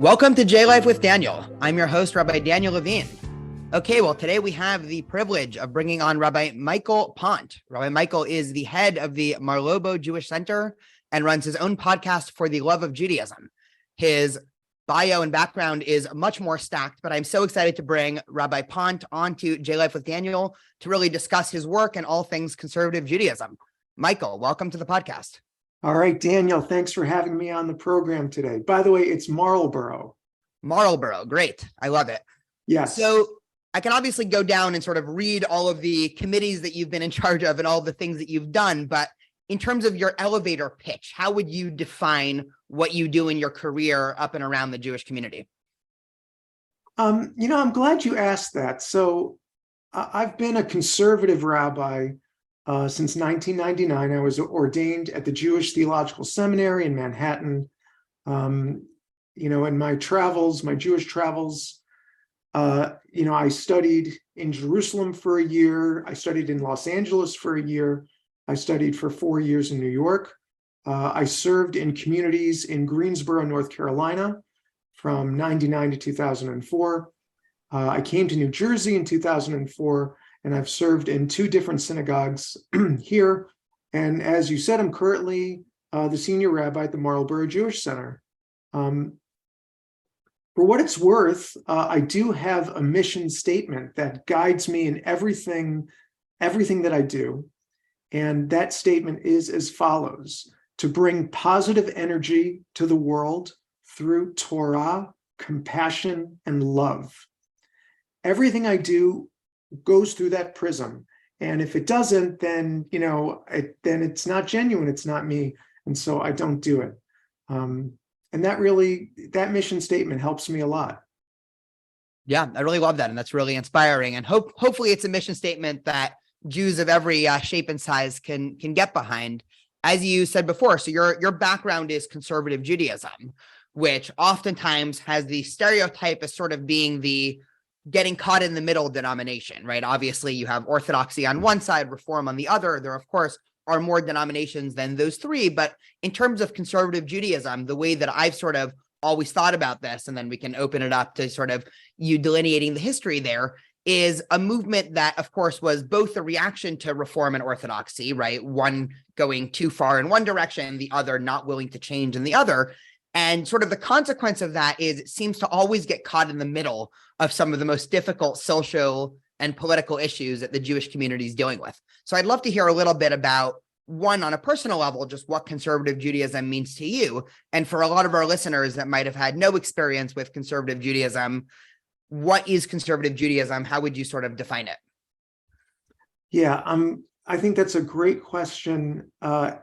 Welcome to J Life with Daniel. I'm your host, Rabbi Daniel Levine. Okay, well, today we have the privilege of bringing on Rabbi Michael Pont. Rabbi Michael is the head of the Marlboro Jewish Center and runs his own podcast for the love of Judaism. His bio and background is much more stacked, but I'm so excited to bring Rabbi Pont onto J Life with Daniel to really discuss his work and all things conservative Judaism. Michael, welcome to the podcast. All right, Daniel, thanks for having me on the program today. By the way, it's Marlboro. Marlboro, great. I love it. Yes. So I can obviously go down and sort of read all of the committees that you've been in charge of and all the things that you've done. But in terms of your elevator pitch, how would you define what you do in your career up and around the Jewish community? I'm glad you asked that. So I've been a conservative rabbi since 1999. I was ordained at the Jewish Theological Seminary in Manhattan. In my travels, my Jewish travels, I studied in Jerusalem for a year. I studied in Los Angeles for a year. I studied for 4 years in New York. I served in communities in Greensboro, North Carolina from 99 to 2004. I came to New Jersey in 2004, and I've served in 2 different synagogues here. And as you said, I'm currently the senior rabbi at the Marlboro Jewish Center. For what it's worth, I do have a mission statement that guides me in everything that I do. And that statement is as follows: to bring positive energy to the world through Torah, compassion, and love. Everything I do goes through that prism. And if it doesn't, then, then it's not genuine. It's not me. And so I don't do it. And that mission statement helps me a lot. Yeah, I really love that. And that's really inspiring. And hopefully it's a mission statement that Jews of every shape and size can get behind. As you said before, so your background is conservative Judaism, which oftentimes has the stereotype as sort of being the getting caught in the middle denomination, right? Obviously, you have Orthodoxy on one side, Reform on the other. There, of course, are more denominations than those 3. But in terms of conservative Judaism, the way that I've sort of always thought about this, and then we can open it up to sort of you delineating the history there, is a movement that, of course, was both a reaction to Reform and Orthodoxy, right? One going too far in one direction, the other not willing to change in the other. And sort of the consequence of that is it seems to always get caught in the middle of some of the most difficult social and political issues that the Jewish community is dealing with. So I'd love to hear a little bit about, one, on a personal level, just what conservative Judaism means to you. And for a lot of our listeners that might have had no experience with conservative Judaism, what is conservative Judaism? How would you sort of define it? Yeah, I think that's a great question. I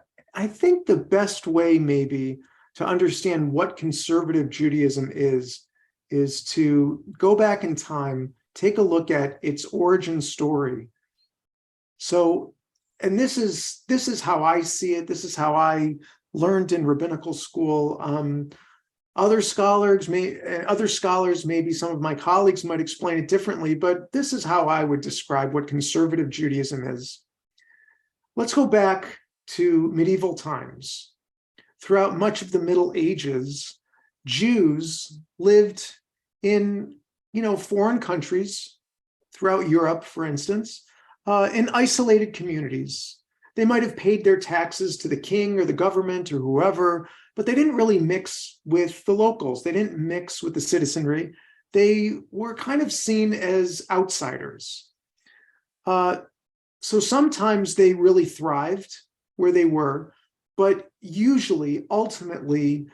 think the best way maybe to understand what conservative Judaism is to go back in time, take a look at its origin story. So, and this is how I see it. This is how I learned in rabbinical school. Other scholars, maybe some of my colleagues might explain it differently, but this is how I would describe what conservative Judaism is. Let's go back to medieval times. Throughout much of the Middle Ages, Jews lived in, foreign countries, throughout Europe, for instance, in isolated communities. They might have paid their taxes to the king or the government or whoever, but they didn't really mix with the locals. They didn't mix with the citizenry. They were kind of seen as outsiders. So sometimes they really thrived where they were, but usually, ultimately,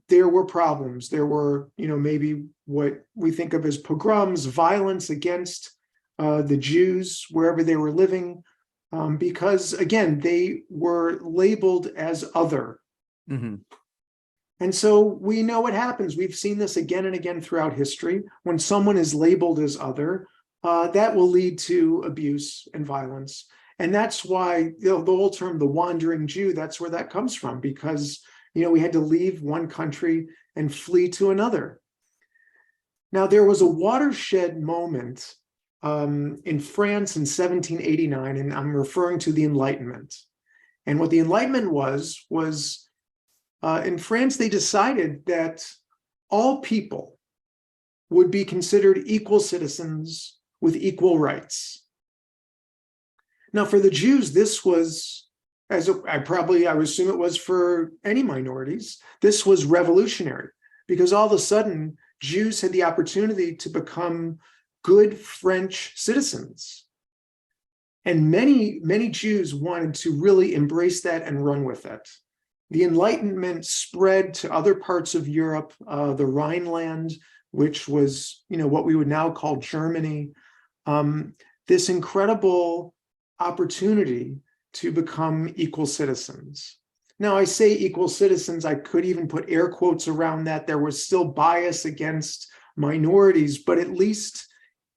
there were problems. There were, maybe what we think of as pogroms, violence against the Jews wherever they were living, because, again, they were labeled as other. Mm-hmm. And so we know what happens. We've seen this again and again throughout history. When someone is labeled as other, that will lead to abuse and violence. And that's why the whole term, the wandering Jew, that's where that comes from, because, we had to leave one country and flee to another. Now, there was a watershed moment in France in 1789, and I'm referring to the Enlightenment. And what the Enlightenment was in France, they decided that all people would be considered equal citizens with equal rights. Now, for the Jews, this was, I would assume it was for any minorities, this was revolutionary, because all of a sudden, Jews had the opportunity to become good French citizens. And many, many Jews wanted to really embrace that and run with it. The Enlightenment spread to other parts of Europe, the Rhineland, which was, what we would now call Germany. This incredible opportunity to become equal citizens. Now, I say equal citizens, I could even put air quotes around that. There was still bias against minorities, but at least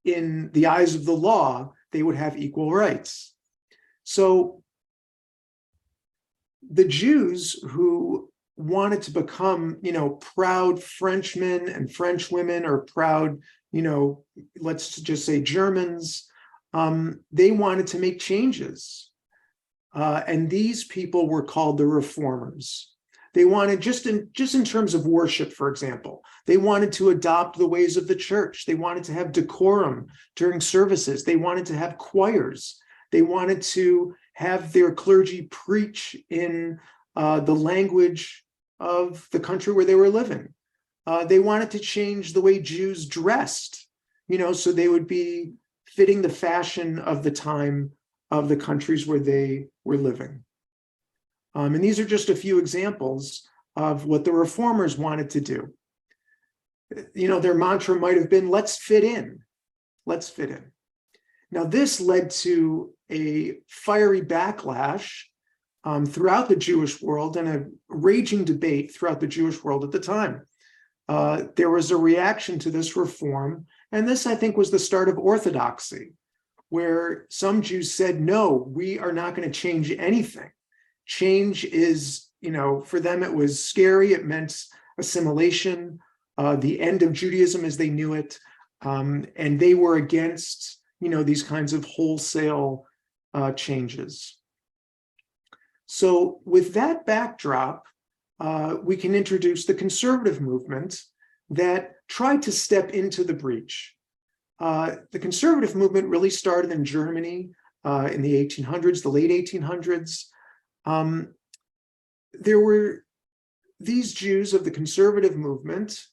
in the eyes of the law, they would have equal rights. So the Jews who wanted to become, proud Frenchmen and French women, or proud, let's just say Germans, they wanted to make changes. And these people were called the reformers. They wanted, just in terms of worship, for example, they wanted to adopt the ways of the church. They wanted to have decorum during services. They wanted to have choirs. They wanted to have their clergy preach in the language of the country where they were living. They wanted to change the way Jews dressed, so they would be fitting the fashion of the time of the countries where they were living. And these are just a few examples of what the reformers wanted to do. Their mantra might have been, let's fit in. Let's fit in. Now, this led to a fiery backlash throughout the Jewish world and a raging debate throughout the Jewish world at the time. There was a reaction to this reform, and this, I think, was the start of orthodoxy, where some Jews said, no, we are not going to change anything. Change is, for them, it was scary. It meant assimilation, the end of Judaism as they knew it. And they were against, these kinds of wholesale changes. So with that backdrop, we can introduce the conservative movement that tried to step into the breach. The conservative movement really started in Germany in the 1800s, the late 1800s. There were these Jews of the conservative movement.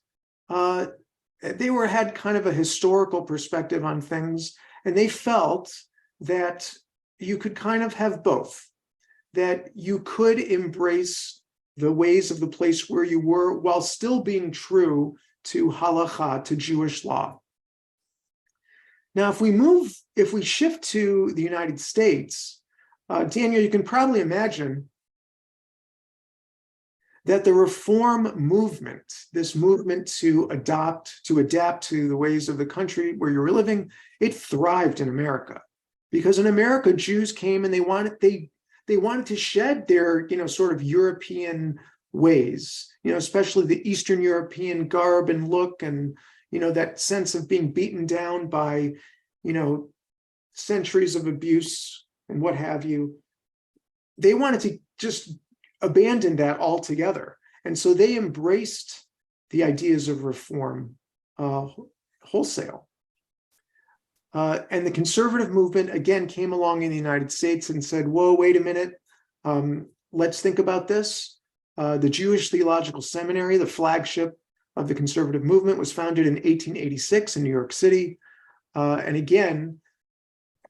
They had kind of a historical perspective on things, and they felt that you could kind of have both, that you could embrace the ways of the place where you were while still being true to halakha, to Jewish law. Now, if we shift to the United States, Daniel, you can probably imagine that the reform movement, this movement to adapt to the ways of the country where you were living, it thrived in America. Because in America, Jews came and they wanted to shed their, sort of European ways, especially the Eastern European garb and look, and, that sense of being beaten down by, centuries of abuse and what have you. They wanted to just abandon that altogether. And so they embraced the ideas of reform wholesale. And the conservative movement, again, came along in the United States and said, whoa, wait a minute. Let's think about this. The Jewish Theological Seminary, the flagship of the conservative movement, was founded in 1886 in New York City. And again,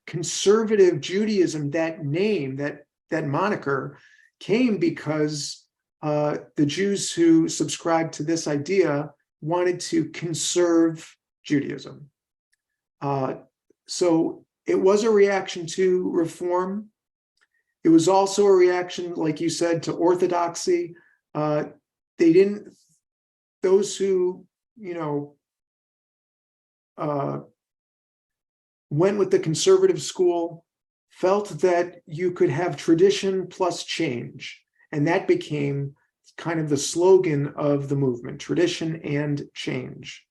conservative Judaism, that name, that moniker, came because the Jews who subscribed to this idea wanted to conserve Judaism. So it was a reaction to reform. It was also a reaction, like you said, to orthodoxy. Those who, went with the conservative school felt that you could have tradition plus change. And that became kind of the slogan of the movement, tradition and change.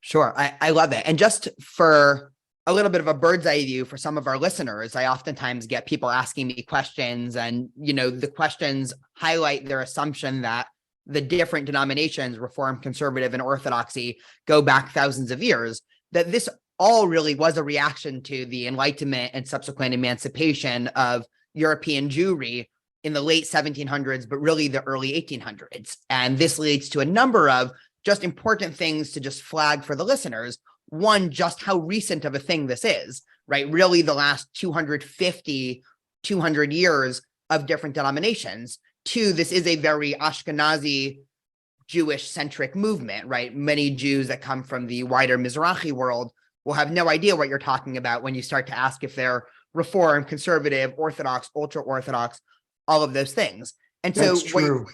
Sure. I love it. And just for a little bit of a bird's eye view for some of our listeners, I oftentimes get people asking me questions, and, the questions highlight their assumption that the different denominations, Reform, Conservative, and Orthodoxy, go back thousands of years, that this all really was a reaction to the Enlightenment and subsequent emancipation of European Jewry in the late 1700s, but really the early 1800s. And this leads to a number of just important things to just flag for the listeners. One, just how recent of a thing this is, right? Really the last 250, 200 years of different denominations. Two, this is a very Ashkenazi Jewish-centric movement, right? Many Jews that come from the wider Mizrahi world will have no idea what you're talking about when you start to ask if they're Reform, Conservative, Orthodox, ultra-Orthodox, all of those things. And so That's true.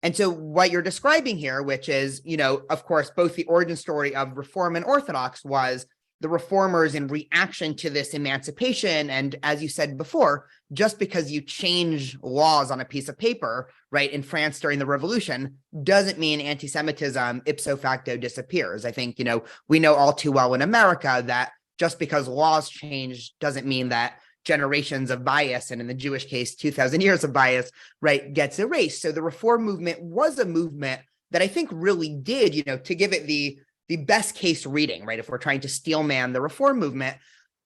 what you're describing here, which is, of course, both the origin story of Reform and Orthodox was the reformers in reaction to this emancipation. And as you said before, just because you change laws on a piece of paper, right, in France during the revolution, doesn't mean anti-Semitism ipso facto disappears. I think, we know all too well in America that just because laws change doesn't mean that generations of bias, and in the Jewish case, 2,000 years of bias, right, gets erased. So the Reform movement was a movement that I think really did, to give it the best case reading, right? If we're trying to steelman the Reform movement,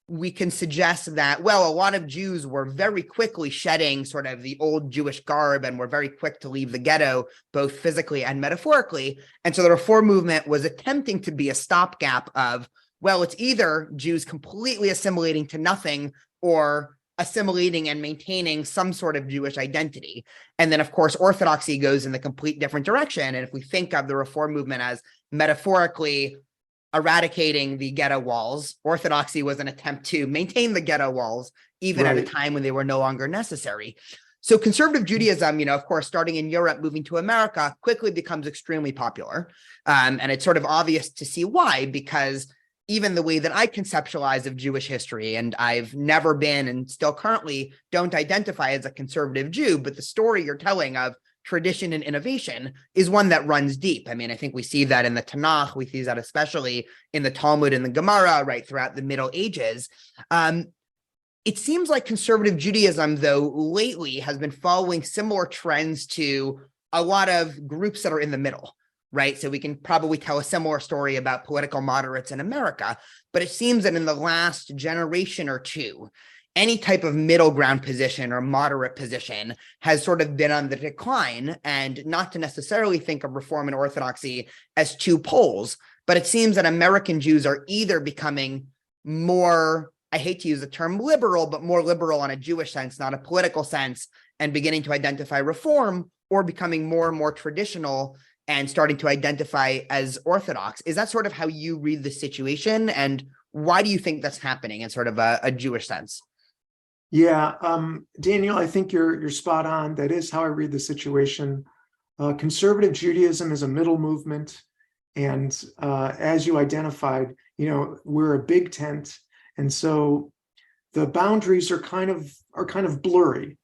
we can suggest that, well, a lot of Jews were very quickly shedding sort of the old Jewish garb and were very quick to leave the ghetto, both physically and metaphorically. And so the Reform movement was attempting to be a stopgap of, well, it's either Jews completely assimilating to nothing or assimilating and maintaining some sort of Jewish identity. And then, of course, Orthodoxy goes in the complete different direction. And if we think of the Reform movement as metaphorically eradicating the ghetto walls, Orthodoxy was an attempt to maintain the ghetto walls, even at a time when they were no longer necessary. So conservative Judaism, of course, starting in Europe, moving to America, quickly becomes extremely popular. And it's sort of obvious to see why, because even the way that I conceptualize of Jewish history, and I've never been and still currently don't identify as a conservative Jew, but the story you're telling of tradition and innovation is one that runs deep. I mean, I think we see that in the Tanakh, we see that especially in the Talmud and the Gemara, right, throughout the Middle Ages. It seems like conservative Judaism, though, lately has been following similar trends to a lot of groups that are in the middle. Right. So we can probably tell a similar story about political moderates in America, but it seems that in the last generation or two, any type of middle ground position or moderate position has sort of been on the decline, and not to necessarily think of Reform and Orthodoxy as two poles, but it seems that American Jews are either becoming more, I hate to use the term liberal, but more liberal on a Jewish sense, not a political sense, and beginning to identify Reform, or becoming more and more traditional and starting to identify as Orthodox. Is that sort of how you read the situation? And why do you think that's happening in sort of a Jewish sense? Yeah, Daniel, I think you're spot on. That is how I read the situation. Conservative Judaism is a middle movement. And as you identified, we're a big tent. And so the boundaries are kind of blurry.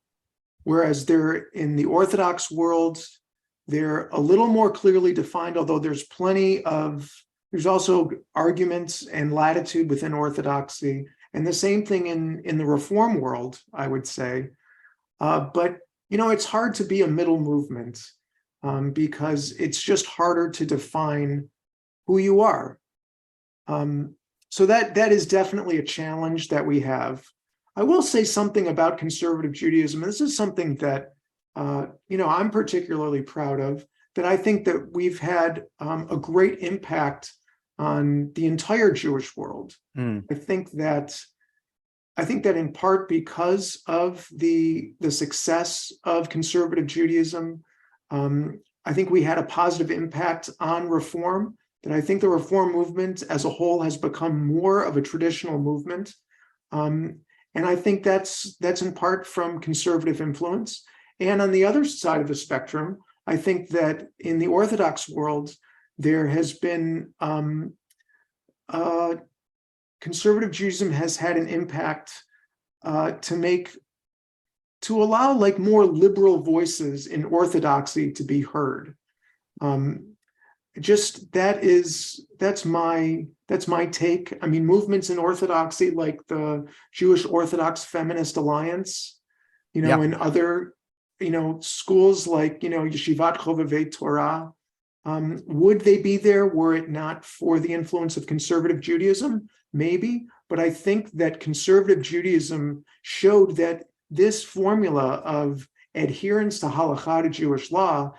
Whereas they're in the Orthodox world, they're a little more clearly defined, although there's also arguments and latitude within Orthodoxy, and the same thing in the Reform world, I would say. But, it's hard to be a middle movement because it's just harder to define who you are. So that is definitely a challenge that we have. I will say something about conservative Judaism. This is something that I'm particularly proud of, that I think that we've had a great impact on the entire Jewish world. I think that in part because of the success of conservative Judaism, I think we had a positive impact on Reform, that I think the Reform movement as a whole has become more of a traditional movement. And I think that's in part from conservative influence. And on the other side of the spectrum, I think that in the Orthodox world, there has been conservative Judaism has had an impact to allow like more liberal voices in Orthodoxy to be heard. That's my take. I mean, movements in Orthodoxy like the Jewish Orthodox Feminist Alliance, and schools like, Yeshivat Chovevei Torah, would they be there were it not for the influence of conservative Judaism? Maybe, but I think that conservative Judaism showed that this formula of adherence to halakha, to Jewish law,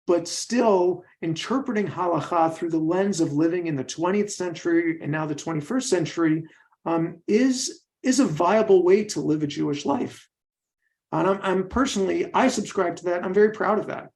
but still interpreting halakha through the lens of living in the 20th century and now the 21st century, is a viable way to live a Jewish life. And I'm personally, I subscribe to that. I'm very proud of that.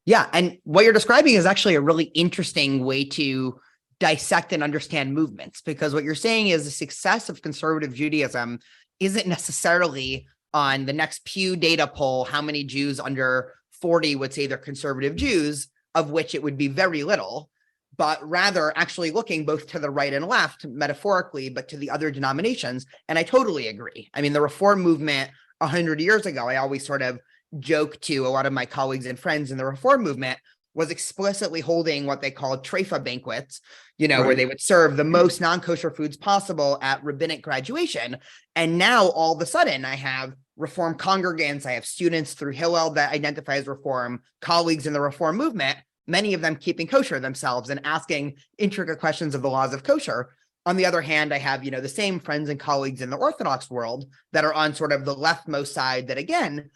Yeah. And what you're describing is actually a really interesting way to dissect and understand movements, because what you're saying is the success of conservative Judaism isn't necessarily on the next Pew data poll, how many Jews under 40 would say they're conservative Jews, of which it would be very little, but rather actually looking both to the right and left, metaphorically, but to the other denominations. And I totally agree. I mean, the Reform movement 100 years ago, I always sort of joke to a lot of my colleagues and friends in the Reform movement, was explicitly holding what they called treifa banquets, Right. where they would serve the most non-kosher foods possible at rabbinic graduation. And now all of a sudden I have Reform congregants, I have students through Hillel that identify as Reform, colleagues in the Reform movement, many of them keeping kosher themselves and asking intricate questions of the laws of kosher. On the other hand, I have, the same friends and colleagues in the Orthodox world that are on sort of the leftmost side that, again,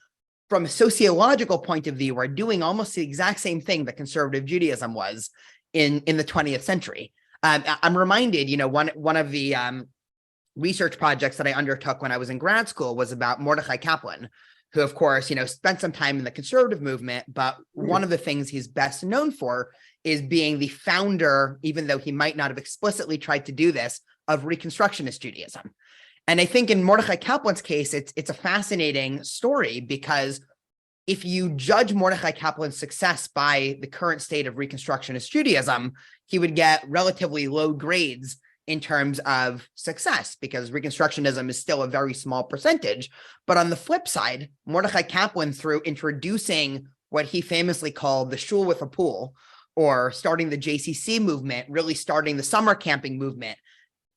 from a sociological point of view, are doing almost the exact same thing that conservative Judaism was in the 20th century. I'm reminded, one of the research projects that I undertook when I was in grad school was about Mordechai Kaplan, who, of course, spent some time in the conservative movement, but one of the things he's best known for is being the founder, even though he might not have explicitly tried to do this, of Reconstructionist Judaism. And I think in Mordechai Kaplan's case, it's a fascinating story, because if you judge Mordechai Kaplan's success by the current state of Reconstructionist Judaism, he would get relatively low grades in terms of success, because Reconstructionism is still a very small percentage. But on the flip side, Mordechai Kaplan, through introducing what he famously called the shul with a pool, or starting the JCC movement, really starting the summer camping movement,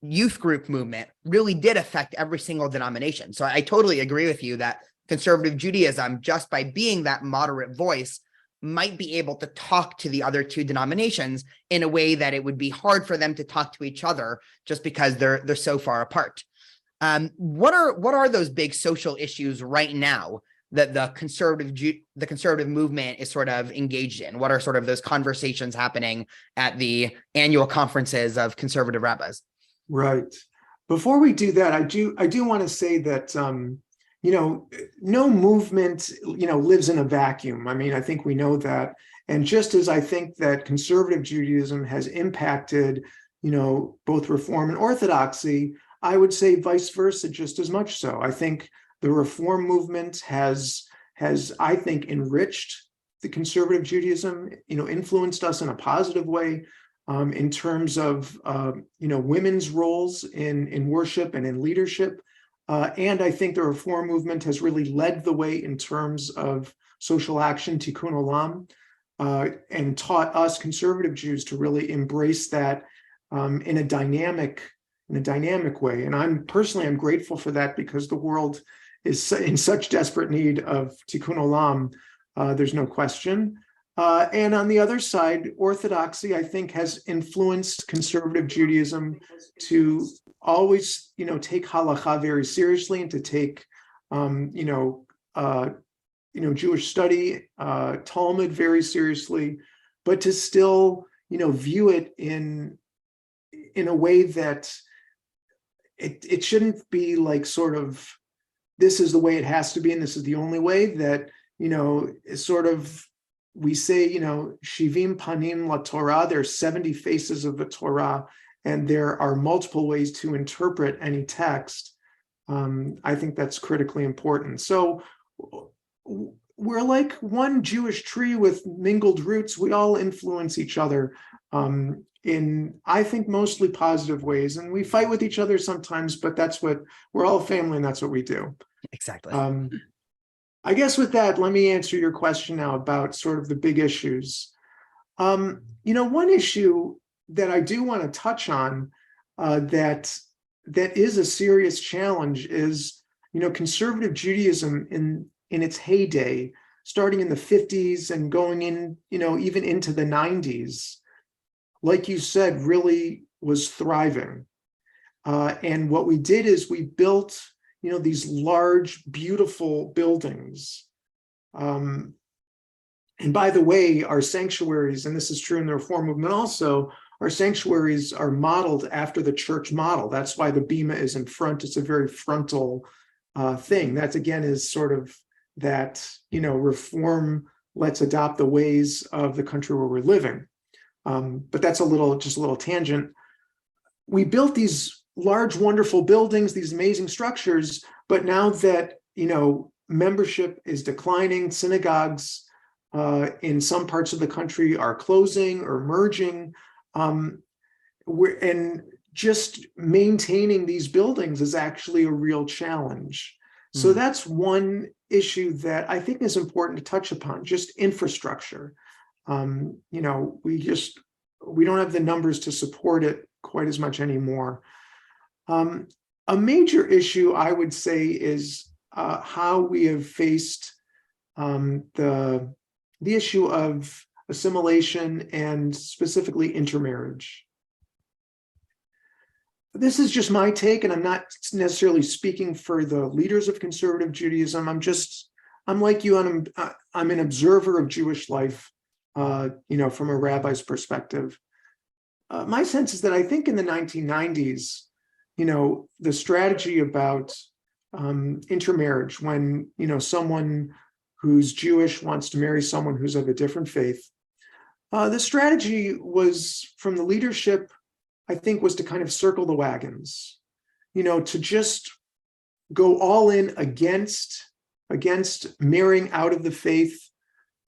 youth group movement, really did affect every single denomination. So I totally agree with you that conservative Judaism, just by being that moderate voice, might be able to talk to the other two denominations in a way that it would be hard for them to talk to each other, just because they're so far apart. What are those big social issues right now that the conservative movement is sort of engaged in? What are sort of those conversations happening at the annual conferences of conservative rabbis? Right. Before we do that, I do want to say that no movement lives in a vacuum. I mean, I think we know that. And just as I think that conservative Judaism has impacted both Reform and Orthodoxy, I would say vice versa just as much so. I think the Reform movement has I think enriched the conservative Judaism, influenced us in a positive way. In terms of women's roles in worship and in leadership. And I think the Reform movement has really led the way in terms of social action, tikkun olam, and taught us conservative Jews to really embrace that in a dynamic way. And I'm grateful for that, because the world is in such desperate need of tikkun olam. There's no question. And on the other side, Orthodoxy, I think, has influenced conservative Judaism to always, take halakha very seriously, and to take, Jewish study, Talmud very seriously, but to still, view it in a way that it shouldn't be like sort of, this is the way it has to be, and this is the only way. That, sort of, we say, Shivim Panim La Torah, there are 70 faces of the Torah, and there are multiple ways to interpret any text. I think that's critically important. So we're like one Jewish tree with mingled roots. We all influence each other in, I think, mostly positive ways. And we fight with each other sometimes, but we're all a family, and that's what we do. Exactly. I guess with that, let me answer your question now about sort of the big issues. One issue that I do want to touch on that is a serious challenge is, conservative Judaism in its heyday starting in the 50s and going in, even into the 90s, like you said, really was thriving. And what we did is we built, these large, beautiful buildings. And by the way, our sanctuaries, and this is true in the Reform movement also, our sanctuaries are modeled after the church model. That's why the bema is in front. It's a very frontal thing. That, again, is sort of that, Reform, let's adopt the ways of the country where we're living. But that's just a little tangent. We built these large, wonderful buildings, these amazing structures, but now that, membership is declining, synagogues in some parts of the country are closing or merging, and just maintaining these buildings is actually a real challenge. So that's one issue that I think is important to touch upon, just infrastructure. We don't have the numbers to support it quite as much anymore. A major issue, I would say, is how we have faced the issue of assimilation and specifically intermarriage. This is just my take, and I'm not necessarily speaking for the leaders of conservative Judaism. I'm like you, and I'm an observer of Jewish life, from a rabbi's perspective. My sense is that I think in the 1990s, the strategy about intermarriage, when, someone who's Jewish wants to marry someone who's of a different faith, the strategy was from the leadership, I think, was to kind of circle the wagons, to just go all in against marrying out of the faith.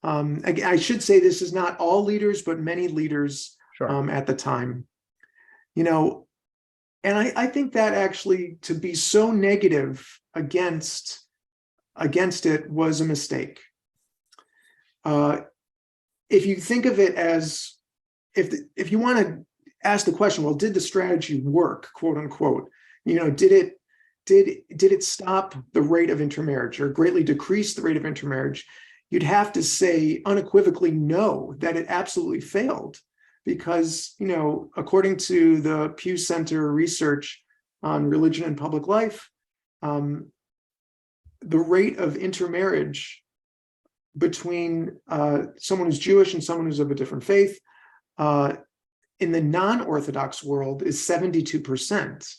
I should say this is not all leaders, but many leaders at the time, and I think that actually to be so negative against it was a mistake. If you think of it as, if you want to ask the question, well, did the strategy work, quote unquote? Did it stop the rate of intermarriage or greatly decrease the rate of intermarriage? You'd have to say unequivocally no, that it absolutely failed. Because, according to the Pew Center research on religion and public life, the rate of intermarriage between someone who's Jewish and someone who's of a different faith in the non-Orthodox world is 72%.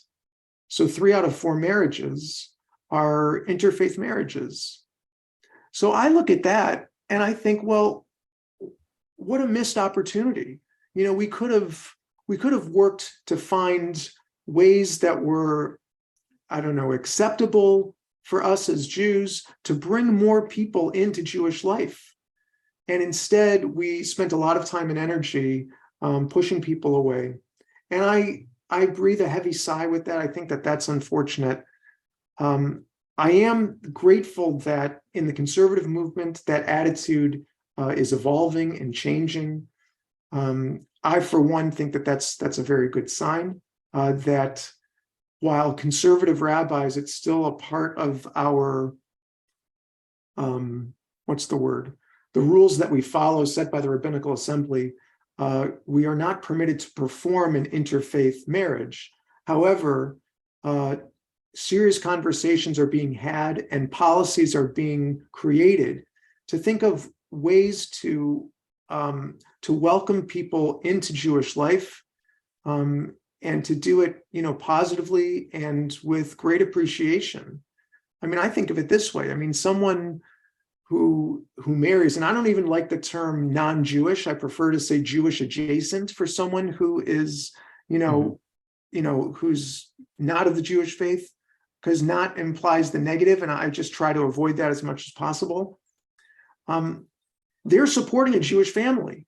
So 3 out of 4 marriages are interfaith marriages. So I look at that and I think, well, what a missed opportunity. We could have worked to find ways that were, acceptable for us as Jews to bring more people into Jewish life. And instead, we spent a lot of time and energy pushing people away. And I breathe a heavy sigh with that. I think that that's unfortunate. I am grateful that in the conservative movement, that attitude is evolving and changing. I, for one, think that that's a very good sign, that while conservative rabbis, it's still a part of our, the rules that we follow set by the rabbinical assembly, we are not permitted to perform an interfaith marriage. However, serious conversations are being had and policies are being created to think of ways to welcome people into Jewish life, and to do it, positively and with great appreciation. I think of it this way. Someone who marries, and I don't even like the term non-Jewish. I prefer to say Jewish adjacent for someone who is, who's not of the Jewish faith, because not implies the negative, and I just try to avoid that as much as possible. They're supporting a Jewish family.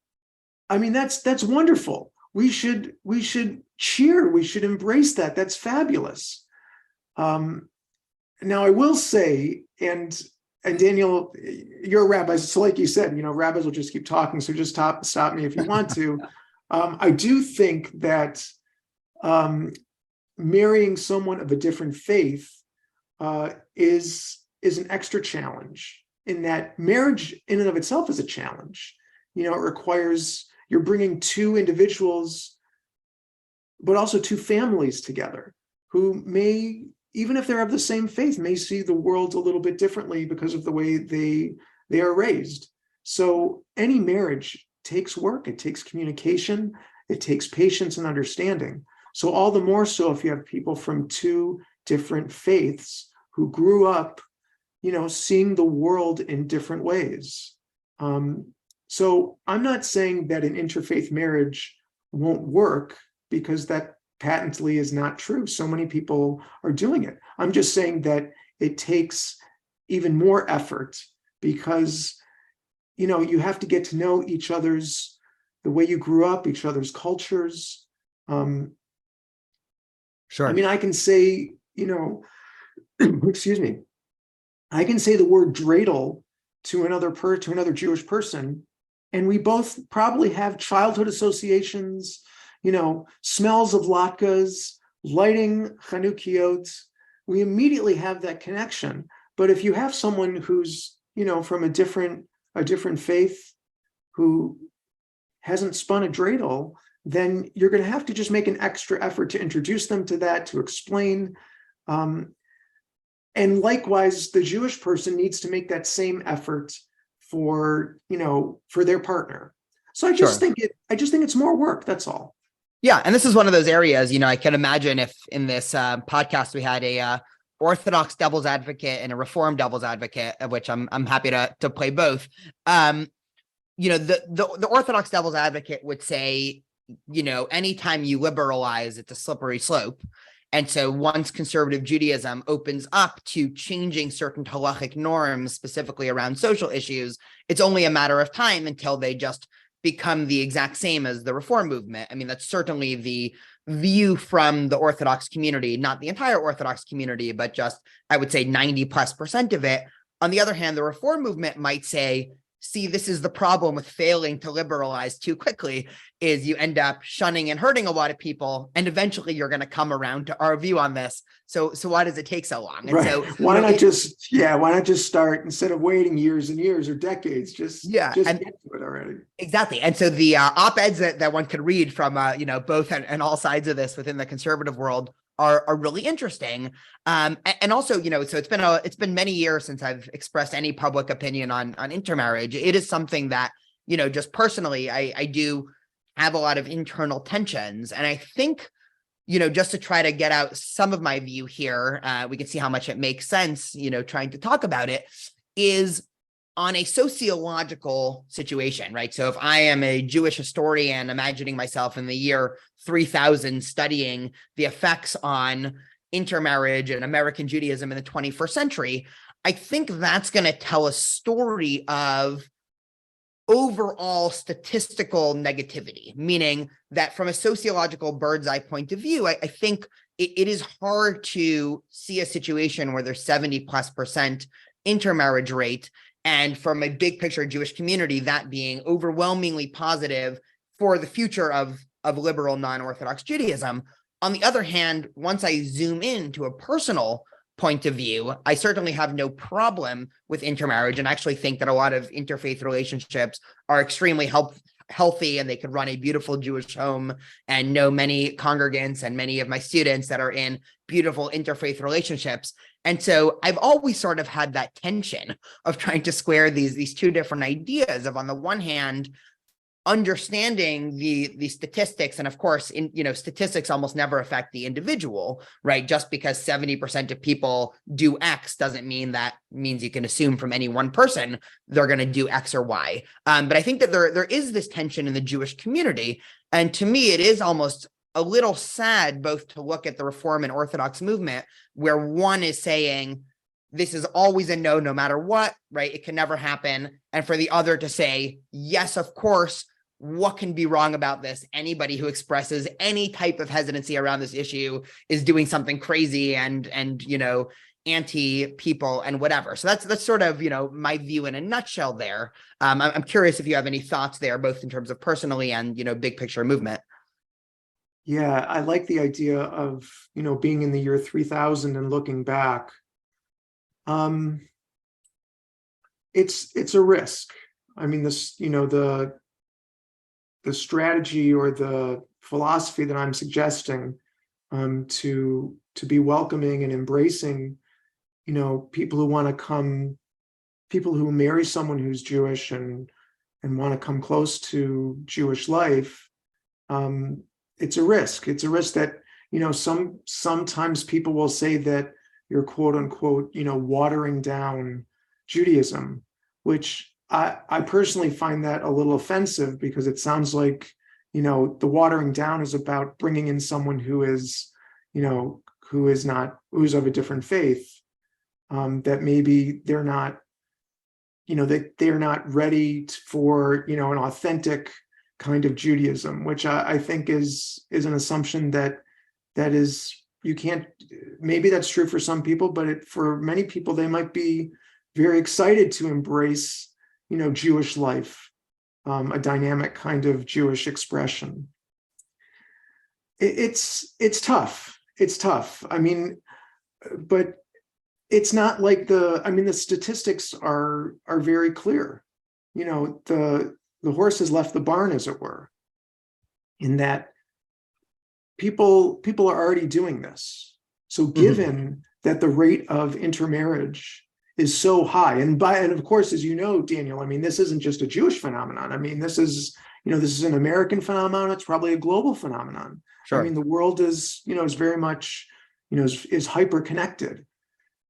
That's wonderful. We should cheer. We should embrace that. That's fabulous. Now, I will say, and Daniel, you're a rabbi, so like you said, rabbis will just keep talking. So just stop me if you want to. I do think that marrying someone of a different faith is an extra challenge. in that marriage in and of itself is a challenge. It requires, you're bringing two individuals, but also two families together who may, even if they're of the same faith, may see the world a little bit differently because of the way they are raised. So any marriage takes work, it takes communication, it takes patience and understanding. So all the more so if you have people from two different faiths who grew up, seeing the world in different ways. So I'm not saying that an interfaith marriage won't work, because that patently is not true. So many people are doing it. I'm just saying that it takes even more effort, because you have to get to know each other's, the way you grew up, each other's cultures. Sure. I mean, I can say, excuse me, I can say the word dreidel to another Jewish person, and we both probably have childhood associations, smells of latkes, lighting Chanukiot. We immediately have that connection. But if you have someone who's, from a different faith, who hasn't spun a dreidel, then you're going to have to just make an extra effort to introduce them to that, to explain. And likewise, the Jewish person needs to make that same effort for their partner. So I just think it's more work. That's all. Yeah, and this is one of those areas. I can imagine if in this podcast we had a Orthodox devil's advocate and a Reform devil's advocate, of which I'm happy to play both. The Orthodox devil's advocate would say, anytime you liberalize, it's a slippery slope. And so once conservative Judaism opens up to changing certain halachic norms, specifically around social issues, it's only a matter of time until they just become the exact same as the Reform movement. I mean, that's certainly the view from the Orthodox community, not the entire Orthodox community, but just, I would say 90+% of it. On the other hand, the Reform movement might say, see, this is the problem with failing to liberalize too quickly, is you end up shunning and hurting a lot of people, and eventually you're going to come around to our view on this. So why does it take so long? And right. So why not just start, instead of waiting years and years or decades, just get to it already. Exactly. And so the op-eds that one could read from both and all sides of this within the conservative world are really interesting. And also, so it's been many years since I've expressed any public opinion on intermarriage. It is something that, just personally, I do have a lot of internal tensions. And I think, just to try to get out some of my view here, we can see how much it makes sense, trying to talk about it, is on a sociological situation, right? So if I am a Jewish historian, imagining myself in the year 3000 studying the effects on intermarriage and American Judaism in the 21st century, I think that's going to tell a story of overall statistical negativity, meaning that from a sociological bird's eye point of view, I think it is hard to see a situation where there's 70+% intermarriage rate, and from a big picture Jewish community, that being overwhelmingly positive for the future of liberal non-Orthodox Judaism. On the other hand, once I zoom in to a personal point of view, I certainly have no problem with intermarriage, and actually think that a lot of interfaith relationships are extremely healthy, and they could run a beautiful Jewish home, and know many congregants and many of my students that are in beautiful interfaith relationships. And so I've always sort of had that tension of trying to square these two different ideas of, on the one hand, understanding the statistics, and of course, statistics almost never affect the individual, right? Just because 70% of people do X doesn't means you can assume from any one person they're going to do X or Y. But I think that there is this tension in the Jewish community, and to me, it is almost a little sad both to look at the Reform and Orthodox movement, where one is saying this is always a no matter what, right? It can never happen, and for the other to say yes, of course. What can be wrong about this? Anybody who expresses any type of hesitancy around this issue is doing something crazy and anti-people and whatever. So that's sort of, my view in a nutshell there. I'm curious if you have any thoughts there, both in terms of personally and, big picture movement. Yeah, I like the idea of, being in the year 3000 and looking back. it's a risk. I mean, this, the strategy or the philosophy that I'm suggesting, to be welcoming and embracing, people who want to come, people who marry someone who's Jewish and want to come close to Jewish life. It's a risk. It's a risk that, sometimes people will say that you're quote unquote, watering down Judaism, which I personally find that a little offensive, because it sounds like, the watering down is about bringing in someone who is, who's of a different faith, that maybe they're not, that they're not ready for, an authentic kind of Judaism, which I think is an assumption that is, you can't, maybe that's true for some people, but for many people, they might be very excited to embrace, Jewish life, a dynamic kind of Jewish expression. It's tough. It's tough. I mean, but it's not like the statistics are very clear. The horse has left the barn, as it were, in that people are already doing this. So given that the rate of intermarriage is so high, and of course, as you know, Daniel, this isn't just a Jewish phenomenon. This is an American phenomenon. It's probably a global phenomenon. Sure. The world is very much, is hyper connected.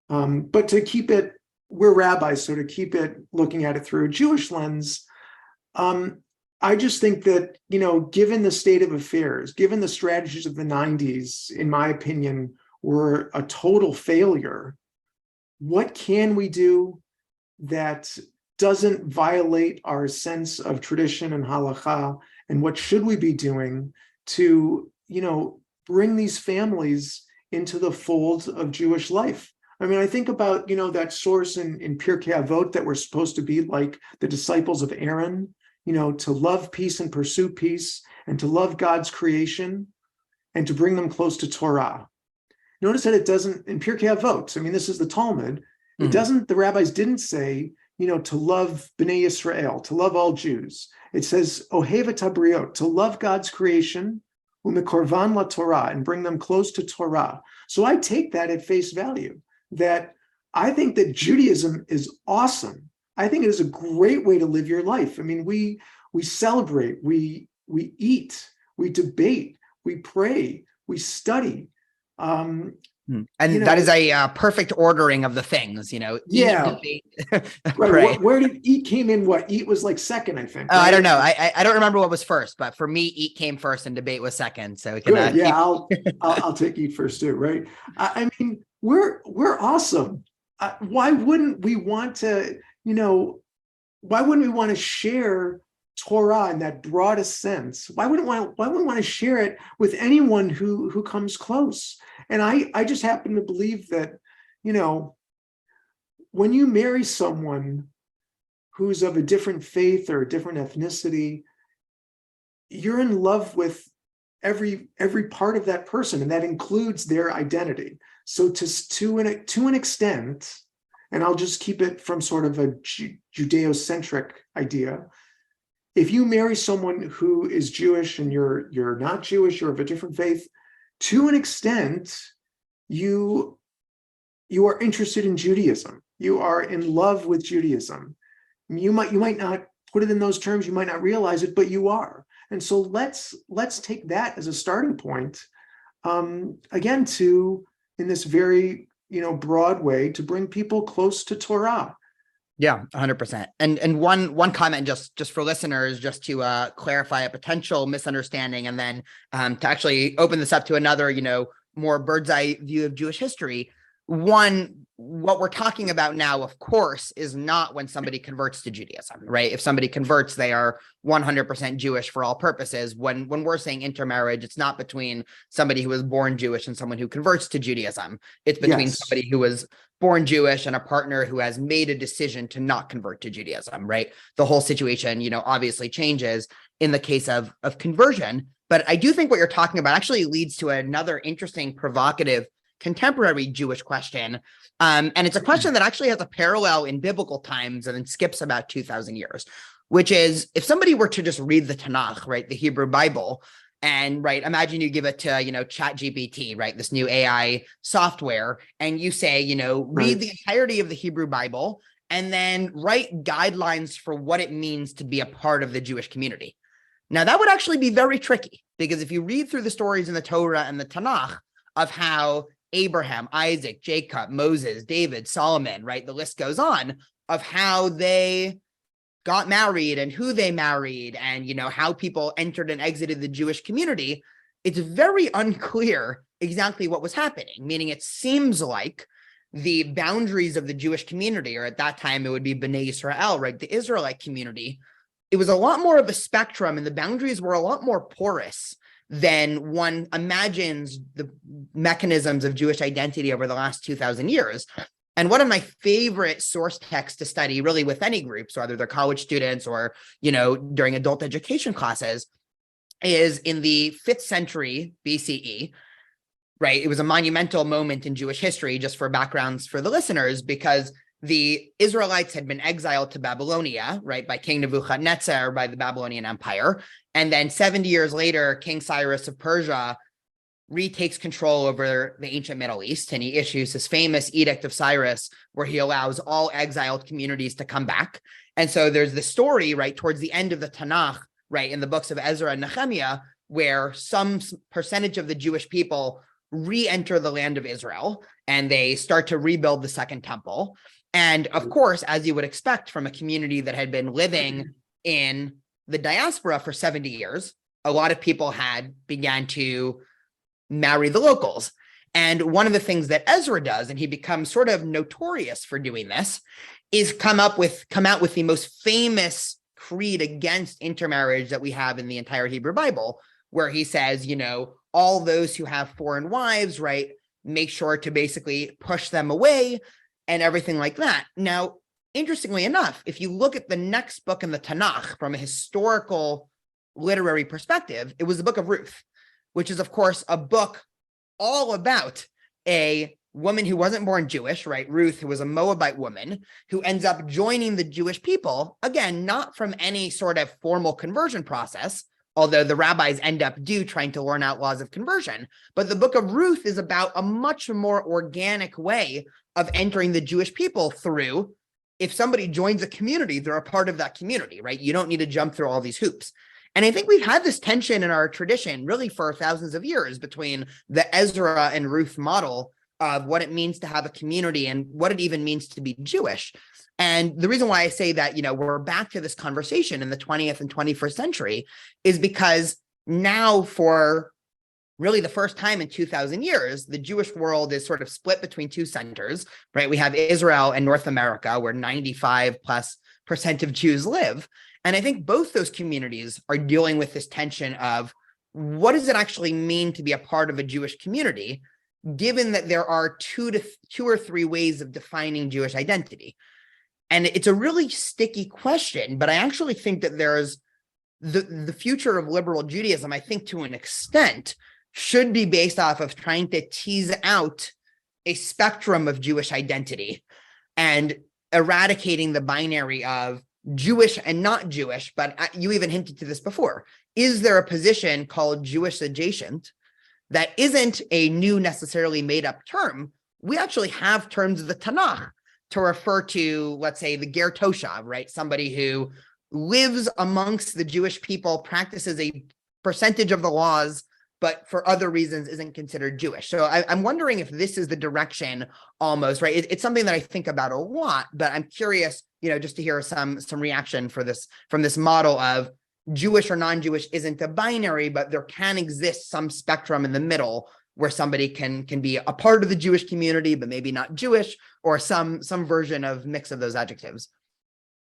But to keep it, we're rabbis, so to keep it looking at it through a Jewish lens, I just think that, given the state of affairs, given the strategies of the 90s, in my opinion, were a total failure, what can we do that doesn't violate our sense of tradition and halakha? And what should we be doing to, bring these families into the fold of Jewish life? I think about, that source in Pirkei Avot that we're supposed to be like the disciples of Aaron, to love peace and pursue peace, and to love God's creation, and to bring them close to Torah. Notice that it doesn't, in Pirkei Avot, this is the Talmud, it doesn't, the rabbis didn't say, to love Bnei Yisrael, to love all Jews. It says, Ohevet habriot, to love God's creation, umekorvan la Torah, and bring them close to Torah. So I take that at face value, that I think that Judaism is awesome. I think it is a great way to live your life. We celebrate, we eat, we debate, we pray, we study. That is a perfect ordering of the things, eat, debate, right. Where did eat came in? What eat was like second, I think. Right? I don't know. I don't remember what was first, but for me, eat came first and debate was second. So we can. I'll take eat first too. Right. We're awesome. Why wouldn't we want to? Why wouldn't we want to share Torah in that broadest sense? Why wouldn't we want to share it with anyone who comes close? And I just happen to believe that, when you marry someone who's of a different faith or a different ethnicity, you're in love with every part of that person, and that includes their identity. So to an extent, and I'll just keep it from sort of a Judeo-centric idea, if you marry someone who is Jewish and you're not Jewish, you're of a different faith, to an extent, you are interested in Judaism. You are in love with Judaism. You might not put it in those terms, you might not realize it, but you are. And so let's take that as a starting point, again, in this very broad way, to bring people close to Torah. Yeah, 100%. And one comment just for listeners, just to clarify a potential misunderstanding, and then to actually open this up to another, more bird's eye view of Jewish history. One, what we're talking about now, of course, is not when somebody converts to Judaism, right? If somebody converts, they are 100% Jewish for all purposes. When we're saying intermarriage, it's not between somebody who was born Jewish and someone who converts to Judaism. It's between somebody who was born Jewish and a partner who has made a decision to not convert to Judaism, right? The whole situation, obviously changes in the case of conversion. But I do think what you're talking about actually leads to another interesting, provocative contemporary Jewish question. And it's a question that actually has a parallel in biblical times and then skips about 2,000 years, which is if somebody were to just read the Tanakh, right, the Hebrew Bible, and right, imagine you give it to, ChatGPT, right, this new AI software, and you say, read the entirety of the Hebrew Bible and then write guidelines for what it means to be a part of the Jewish community. Now, that would actually be very tricky, because if you read through the stories in the Torah and the Tanakh of how Abraham, Isaac, Jacob, Moses, David, Solomon, right, the list goes on, of how they got married and who they married and, how people entered and exited the Jewish community, it's very unclear exactly what was happening, meaning it seems like the boundaries of the Jewish community, or at that time it would be Bnei Israel, right, the Israelite community, it was a lot more of a spectrum and the boundaries were a lot more porous than one imagines the mechanisms of Jewish identity over the last 2,000 years. And one of my favorite source texts to study really with any groups, whether they're college students or, during adult education classes, is in the 5th century BCE, right? It was a monumental moment in Jewish history, just for backgrounds for the listeners, because the Israelites had been exiled to Babylonia, right, by King Nebuchadnezzar, by the Babylonian Empire. And then 70 years later, King Cyrus of Persia retakes control over the ancient Middle East, and he issues his famous Edict of Cyrus, where he allows all exiled communities to come back. And so there's the story, right, towards the end of the Tanakh, right, in the books of Ezra and Nehemiah, where some percentage of the Jewish people re-enter the land of Israel, and they start to rebuild the Second Temple. And of course, as you would expect from a community that had been living in the diaspora for 70 years, a lot of people began to marry the locals. And one of the things that Ezra does, and he becomes sort of notorious for doing this, is come out with the most famous creed against intermarriage that we have in the entire Hebrew Bible, where he says, all those who have foreign wives, right, make sure to basically push them away and everything like that. Now, interestingly enough, if you look at the next book in the Tanakh from a historical literary perspective, it was the book of Ruth, which is, of course, a book all about a woman who wasn't born Jewish, right? Ruth, who was a Moabite woman, who ends up joining the Jewish people, again, not from any sort of formal conversion process, although the rabbis end up trying to learn out laws of conversion. But the book of Ruth is about a much more organic way of entering the Jewish people through, if somebody joins a community, they're a part of that community, right? You don't need to jump through all these hoops. And I think we've had this tension in our tradition really for thousands of years between the Ezra and Ruth model of what it means to have a community and what it even means to be Jewish. And the reason why I say that, we're back to this conversation in the 20th and 21st century is because now, for really the first time in 2,000 years, the Jewish world is sort of split between two centers, right? We have Israel and North America, where 95+% of Jews live. And I think both those communities are dealing with this tension of what does it actually mean to be a part of a Jewish community, given that there are two or three ways of defining Jewish identity. And it's a really sticky question, but I actually think that there's the future of liberal Judaism, I think to an extent, should be based off of trying to tease out a spectrum of Jewish identity and eradicating the binary of Jewish and not Jewish. But you even hinted to this before. Is there a position called Jewish adjacent that isn't a new, necessarily made up term? We actually have terms of the Tanakh to refer to, let's say, the Ger Toshav, right? Somebody who lives amongst the Jewish people, practices a percentage of the laws, but for other reasons isn't considered Jewish. So I'm wondering if this is the direction almost, right? It's something that I think about a lot, but I'm curious, just to hear some reaction from this model of Jewish or non-Jewish isn't a binary, but there can exist some spectrum in the middle where somebody can be a part of the Jewish community, but maybe not Jewish, or some version of mix of those adjectives.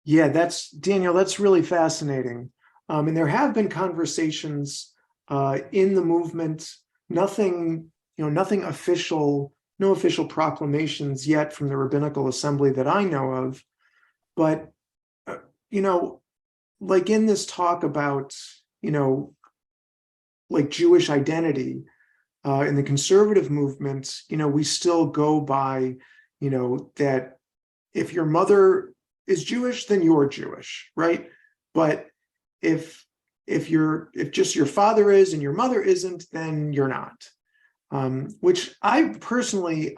Yeah, Daniel, that's really fascinating. And there have been conversations in the movement, nothing official, no official proclamations yet from the Rabbinical Assembly that I know of. But, like in this talk about, like Jewish identity, in the conservative movement, we still go by, that if your mother is Jewish, then you're Jewish, right? But if just your father is and your mother isn't, then you're not. Which I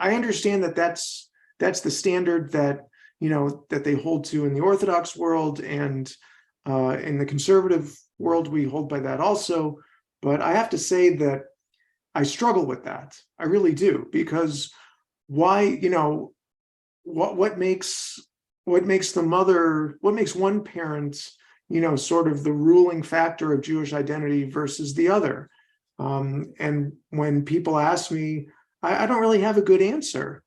understand that that's the standard that that they hold to in the Orthodox world, and in the conservative world we hold by that also. But I have to say that I struggle with that. I really do, because why, what makes one parent, sort of the ruling factor of Jewish identity versus the other? And when people ask me, I don't really have a good answer.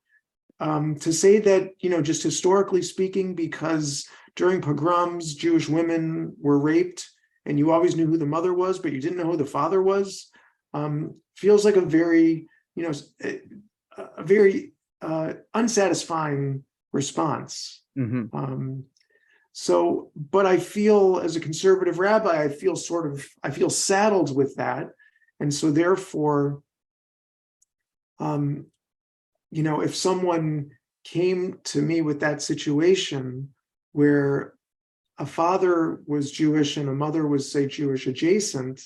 To say that, just historically speaking, because during pogroms, Jewish women were raped and you always knew who the mother was, but you didn't know who the father was, feels like a very, unsatisfying response. Mm-hmm. But I feel, as a conservative rabbi, I feel saddled with that. And so therefore, if someone came to me with that situation where a father was Jewish and a mother was, say, Jewish adjacent,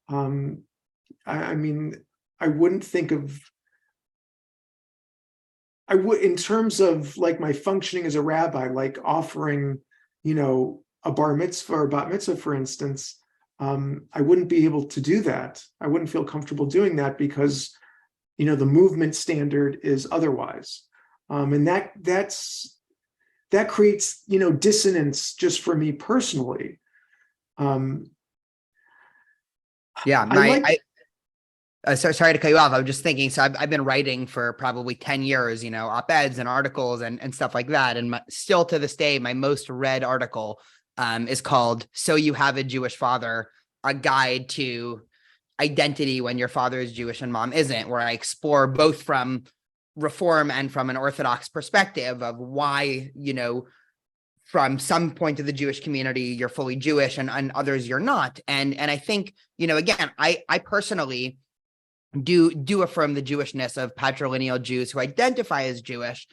I wouldn't think of, in terms of like my functioning as a rabbi, like offering, a bar mitzvah or bat mitzvah, for instance, I wouldn't be able to do that. I wouldn't feel comfortable doing that because, the movement standard is otherwise. And that creates, dissonance just for me personally. Sorry to cut you off. I was just thinking, so I've been writing for probably 10 years, op-eds and articles and stuff like that. And still to this day, my most read article is called "So You Have a Jewish Father, a Guide to Identity When Your Father is Jewish and Mom Isn't," where I explore both from Reform and from an Orthodox perspective of why, from some point of the Jewish community, you're fully Jewish and others you're not. And I think, again, I personally do affirm the Jewishness of patrilineal Jews who identify as Jewish.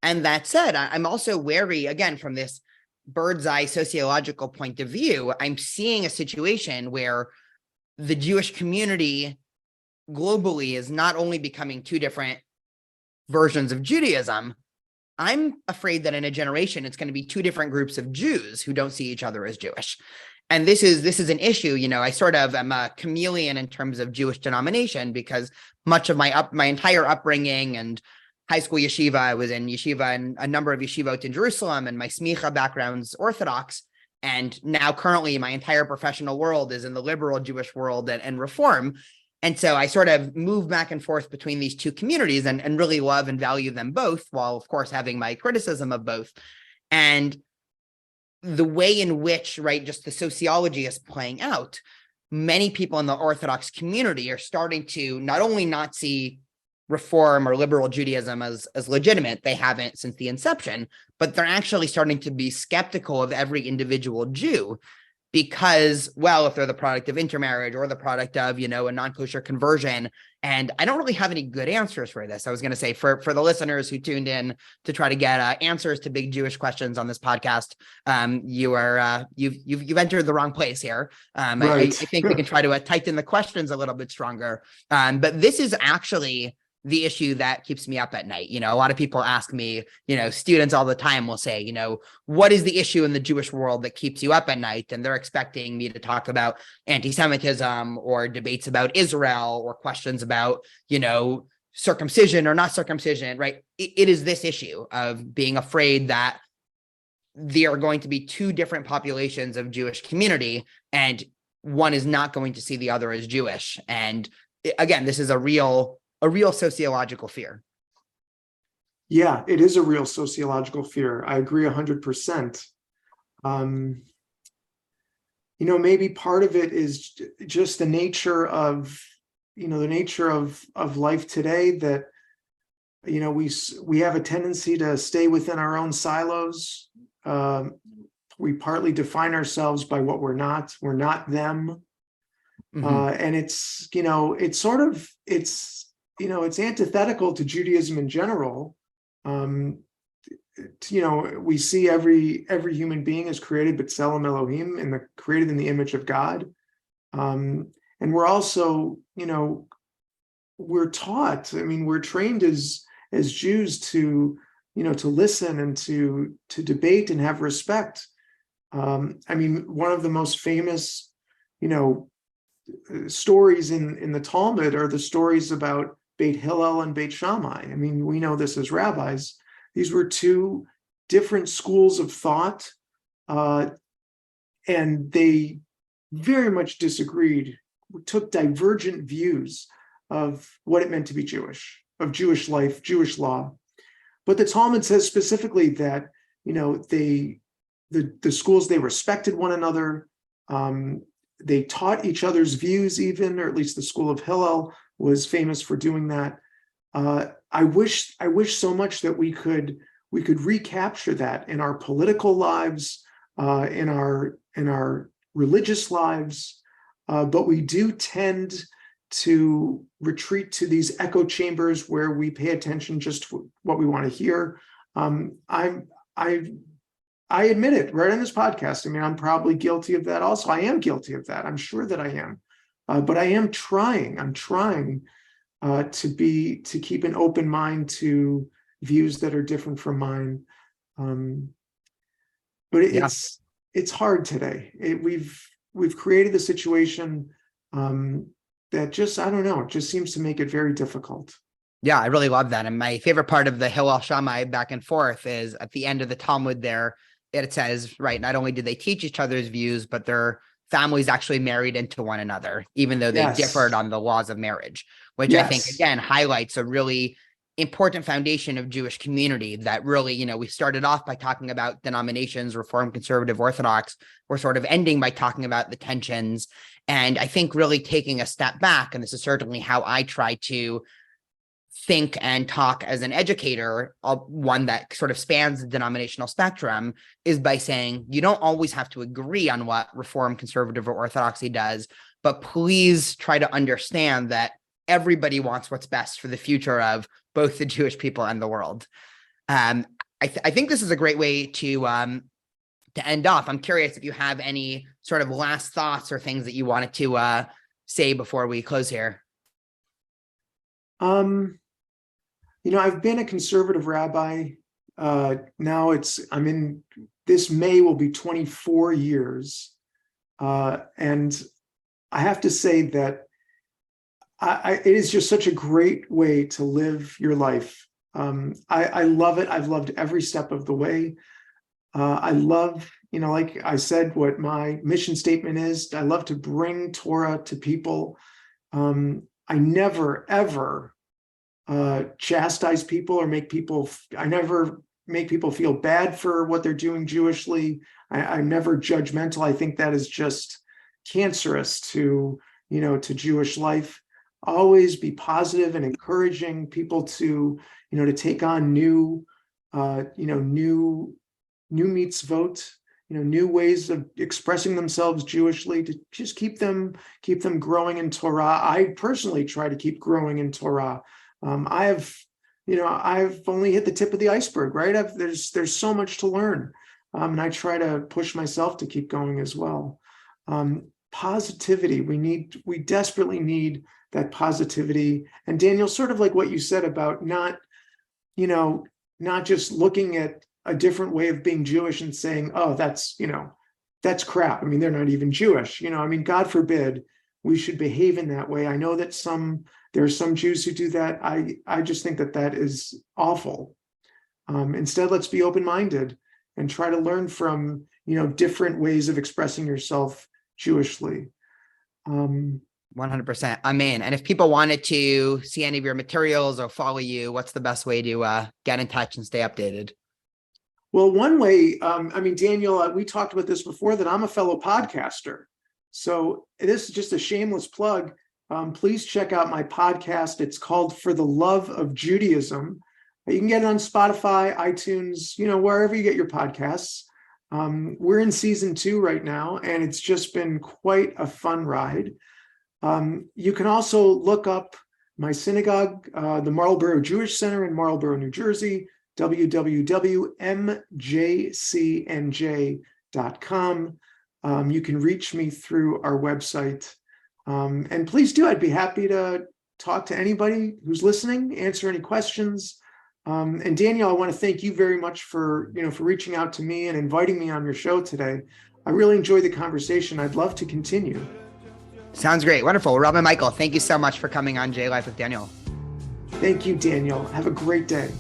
And that said, I'm also wary, again, from this bird's eye sociological point of view. I'm seeing a situation where the Jewish community globally is not only becoming two different versions of Judaism. I'm afraid that in a generation, it's going to be two different groups of Jews who don't see each other as Jewish. And this is an issue. I sort of am a chameleon in terms of Jewish denomination, because much of my entire upbringing and high school yeshiva, I was in yeshiva and a number of yeshivot in Jerusalem, and my smicha background's Orthodox. And now currently my entire professional world is in the liberal Jewish world and Reform. And so I sort of move back and forth between these two communities and really love and value them both, while of course having my criticism of both. And the way in which, right, just the sociology is playing out, many people in the Orthodox community are starting to not only not see Reform or liberal Judaism as legitimate, they haven't since the inception, but they're actually starting to be skeptical of every individual Jew, because, well, if they're the product of intermarriage or the product of, a non-kosher conversion. And I don't really have any good answers for this. I was going to say, for the listeners who tuned in to try to get answers to big Jewish questions on this podcast, you've entered the wrong place here. Right. I think we can try to tighten the questions a little bit stronger. But this is actually the issue that keeps me up at night. A lot of people ask me, students all the time will say, what is the issue in the Jewish world that keeps you up at night? And they're expecting me to talk about anti-Semitism or debates about Israel or questions about, circumcision or not circumcision, right? It is this issue of being afraid that there are going to be two different populations of Jewish community, and one is not going to see the other as Jewish. And again, this is a real sociological fear. Yeah, it is a real sociological fear. I agree 100%. Maybe part of it is just the nature of life today, that, we have a tendency to stay within our own silos. We partly define ourselves by what we're not. We're not them. And it's, it's antithetical to Judaism in general. We see every human being is created b'tselem Elohim, and created in the image of God. And we're also, we're taught, we're trained as Jews to, to listen and to debate and have respect. One of the most famous, stories in the Talmud are the stories about Beit Hillel and Beit Shammai. We know this as rabbis. These were two different schools of thought, and they very much disagreed, took divergent views of what it meant to be Jewish, of Jewish life, Jewish law. But the Talmud says specifically that, the schools, they respected one another. They taught each other's views even, or at least the school of Hillel was famous for doing that. I wish so much that we could recapture that in our political lives, in our religious lives, but we do tend to retreat to these echo chambers where we pay attention just to what we want to hear. I admit it right on this podcast. I'm probably guilty of that also. I am guilty of that. I'm sure that I am. But I am trying. I'm trying to keep an open mind to views that are different from mine. But it's hard today. We've created a situation that just, I don't know, it just seems to make it very difficult. Yeah, I really love that. And my favorite part of the Hillel Shammai back and forth is at the end of the Talmud there, it says, right, not only did they teach each other's views, but their families actually married into one another, even though they differed on the laws of marriage, which I think, again, highlights a really important foundation of Jewish community that really, we started off by talking about denominations, Reform, Conservative, Orthodox. We're sort of ending by talking about the tensions. And I think really taking a step back, and this is certainly how I try to think and talk as an educator, one that sort of spans the denominational spectrum, is by saying you don't always have to agree on what Reform, Conservative, or Orthodoxy does, but please try to understand that everybody wants what's best for the future of both the Jewish people and the world. I think this is a great way to end off. I'm curious if you have any sort of last thoughts or things that you wanted to say before we close here. I've been a conservative rabbi. This May will be 24 years. And I have to say that it is just such a great way to live your life. I love it. I've loved every step of the way. I love, like I said, what my mission statement is. I love to bring Torah to people. I never, ever chastise people or I never make people feel bad for what they're doing Jewishly. I'm never judgmental. I think that is just cancerous to Jewish life. Always be positive and encouraging people to take on new mitzvot, new ways of expressing themselves Jewishly, to just keep them growing in Torah. I personally try to keep growing in Torah. I've only hit the tip of the iceberg, right? There's so much to learn. And I try to push myself to keep going as well. Positivity, we desperately need that positivity. And Daniel, sort of like what you said about not just looking at a different way of being Jewish and saying, oh, that's crap. They're not even Jewish. God forbid we should behave in that way. I know that there are some Jews who do that. I just think that is awful. Instead, let's be open-minded and try to learn from, different ways of expressing yourself Jewishly. 100%. Amen. And if people wanted to see any of your materials or follow you, what's the best way to get in touch and stay updated? Well, one way, Daniel, we talked about this before, that I'm a fellow podcaster. So this is just a shameless plug. Please check out my podcast. It's called For the Love of Judaism. You can get it on Spotify, iTunes, wherever you get your podcasts. We're in season 2 right now, and it's just been quite a fun ride. You can also look up my synagogue, the Marlboro Jewish Center in Marlboro, New Jersey, www.mjcnj.com. You can reach me through our website. And please do, I'd be happy to talk to anybody who's listening, answer any questions. And Daniel, I want to thank you very much for reaching out to me and inviting me on your show today. I really enjoyed the conversation. I'd love to continue. Sounds great. Wonderful. Rabbi Michael, thank you so much for coming on J Life with Daniel. Thank you, Daniel. Have a great day.